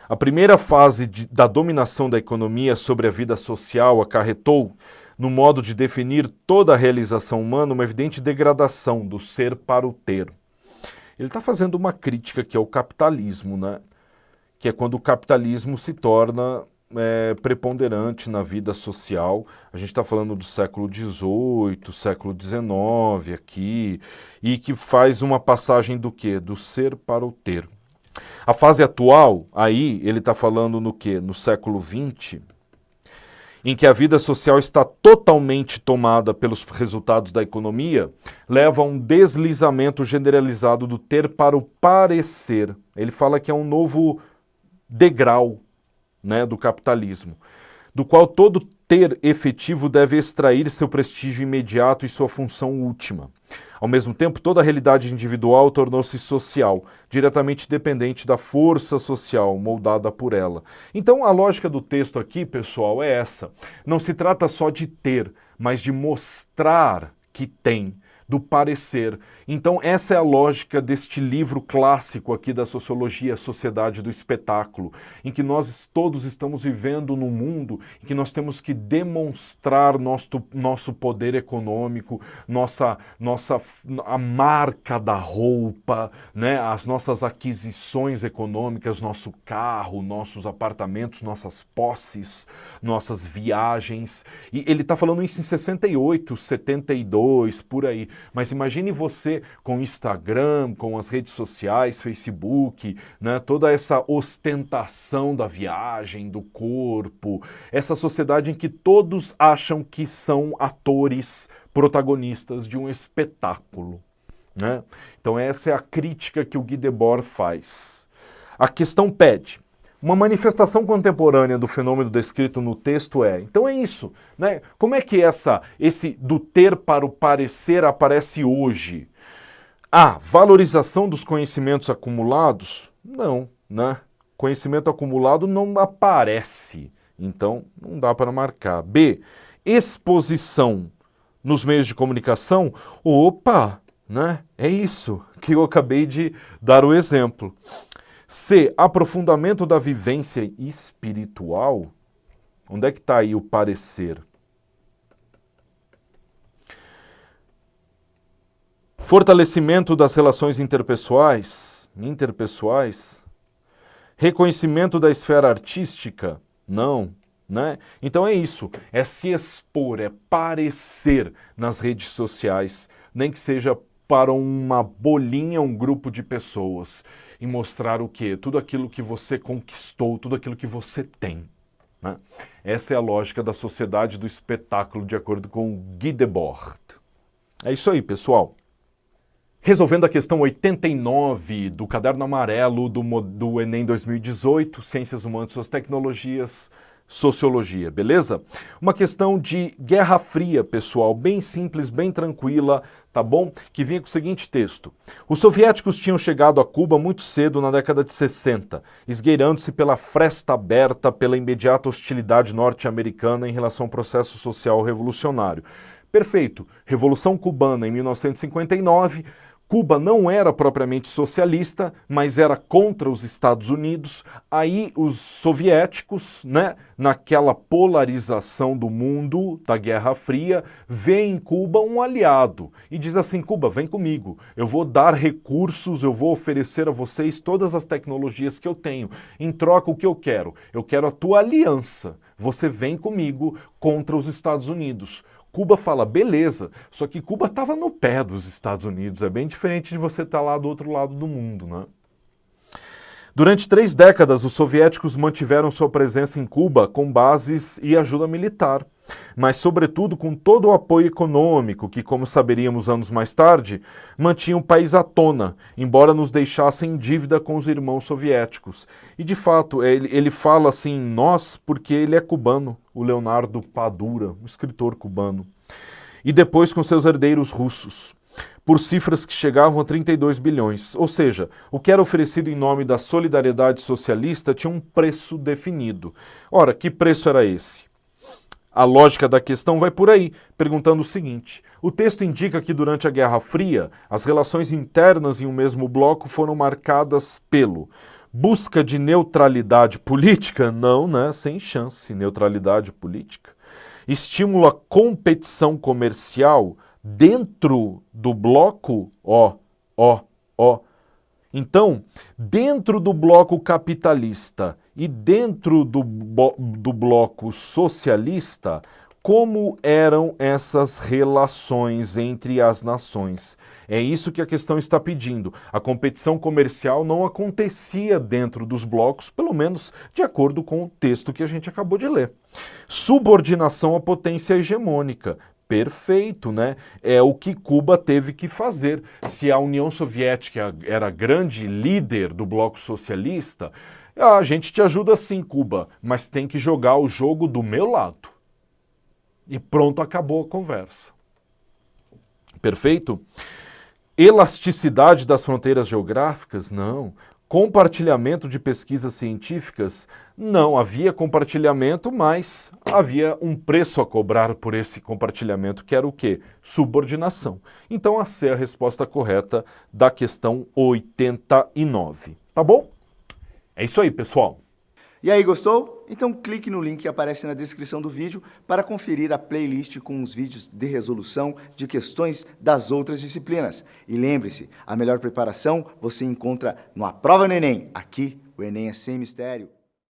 A primeira fase da dominação da economia sobre a vida social acarretou, no modo de definir toda a realização humana, uma evidente degradação do ser para o ter. Ele está fazendo uma crítica que é o capitalismo, né? Que é quando o capitalismo se torna preponderante na vida social. A gente está falando do século XVIII, século XIX aqui, e que faz uma passagem do quê? Do ser para o ter. A fase atual, aí, ele está falando no quê? No século XX, em que a vida social está totalmente tomada pelos resultados da economia, leva a um deslizamento generalizado do ter para o parecer. Ele fala que é um novo degrau, né, do capitalismo, do qual todo ter efetivo deve extrair seu prestígio imediato e sua função última. Ao mesmo tempo, toda a realidade individual tornou-se social, diretamente dependente da força social moldada por ela. Então, a lógica do texto aqui, pessoal, é essa. Não se trata só de ter, mas de mostrar que tem, do parecer. Então essa é a lógica deste livro clássico aqui da sociologia, a sociedade do espetáculo, em que nós todos estamos vivendo num mundo em que nós temos que demonstrar nosso poder econômico, a marca da roupa, né? As nossas aquisições econômicas, nosso carro, nossos apartamentos, nossas posses, nossas viagens. E ele está falando isso em 68, 72, por aí. Mas imagine você com Instagram, com as redes sociais, Facebook, né, toda essa ostentação da viagem, do corpo, essa sociedade em que todos acham que são atores protagonistas de um espetáculo, né? Então essa é a crítica que o Guy Debord faz. A questão pede. Uma manifestação contemporânea do fenômeno descrito no texto então é isso, né? Como é que esse do ter para o parecer aparece hoje? Valorização dos conhecimentos acumulados? Não, né? Conhecimento acumulado não aparece, então não dá para marcar. B, exposição nos meios de comunicação? Opa, né? É isso que eu acabei de dar o exemplo. C, aprofundamento da vivência espiritual? Onde é que está aí o parecer? Fortalecimento das relações interpessoais? Reconhecimento da esfera artística? Não, né? Então é isso, é se expor, é parecer nas redes sociais, nem que seja para uma bolinha, um grupo de pessoas, e mostrar o quê? Tudo aquilo que você conquistou, tudo aquilo que você tem, né? Essa é a lógica da sociedade do espetáculo, de acordo com Guy Debord. É isso aí, pessoal. Resolvendo a questão 89 do Caderno Amarelo do Enem 2018, Ciências Humanas e Suas Tecnologias, Sociologia, beleza? Uma questão de Guerra Fria, pessoal, bem simples, bem tranquila, tá bom? Que vinha com o seguinte texto. Os soviéticos tinham chegado a Cuba muito cedo na década de 60, esgueirando-se pela fresta aberta pela imediata hostilidade norte-americana em relação ao processo social revolucionário. Perfeito. Revolução Cubana em 1959... Cuba não era propriamente socialista, mas era contra os Estados Unidos. Aí os soviéticos, né, naquela polarização do mundo da Guerra Fria, veem em Cuba um aliado e diz assim: Cuba, vem comigo, eu vou dar recursos, eu vou oferecer a vocês todas as tecnologias que eu tenho. Em troca, o que eu quero? Eu quero a tua aliança. Você vem comigo contra os Estados Unidos. Cuba fala, beleza, só que Cuba estava no pé dos Estados Unidos, é bem diferente de você estar lá do outro lado do mundo, né? Durante 3 décadas, os soviéticos mantiveram sua presença em Cuba com bases e ajuda militar, mas sobretudo com todo o apoio econômico que, como saberíamos anos mais tarde, mantinha o país à tona, embora nos deixassem em dívida com os irmãos soviéticos. E de fato, ele fala assim, nós, porque ele é cubano, o Leonardo Padura, um escritor cubano, e depois com seus herdeiros russos, por cifras que chegavam a 32 bilhões. Ou seja, o que era oferecido em nome da solidariedade socialista tinha um preço definido. Ora, que preço era esse? A lógica da questão vai por aí, perguntando o seguinte: o texto indica que durante a Guerra Fria, as relações internas em um mesmo bloco foram marcadas pelo busca de neutralidade política? Não, né? Sem chance, neutralidade política. Estímulo à competição comercial dentro do bloco? Então, dentro do bloco capitalista e dentro do bloco socialista, como eram essas relações entre as nações? É isso que a questão está pedindo. A competição comercial não acontecia dentro dos blocos, pelo menos de acordo com o texto que a gente acabou de ler. Subordinação à potência hegemônica. Perfeito, né? É o que Cuba teve que fazer. Se a União Soviética era grande líder do bloco socialista, a gente te ajuda sim, Cuba, mas tem que jogar o jogo do meu lado. E pronto, acabou a conversa. Perfeito? Elasticidade das fronteiras geográficas? Não. Compartilhamento de pesquisas científicas? Não havia compartilhamento, mas havia um preço a cobrar por esse compartilhamento, que era o quê? Subordinação. Então, a C é a resposta correta da questão 89. Tá bom? É isso aí, pessoal. E aí, gostou? Então clique no link que aparece na descrição do vídeo para conferir a playlist com os vídeos de resolução de questões das outras disciplinas. E lembre-se, a melhor preparação você encontra no A Prova no Enem. Aqui, o Enem é sem mistério.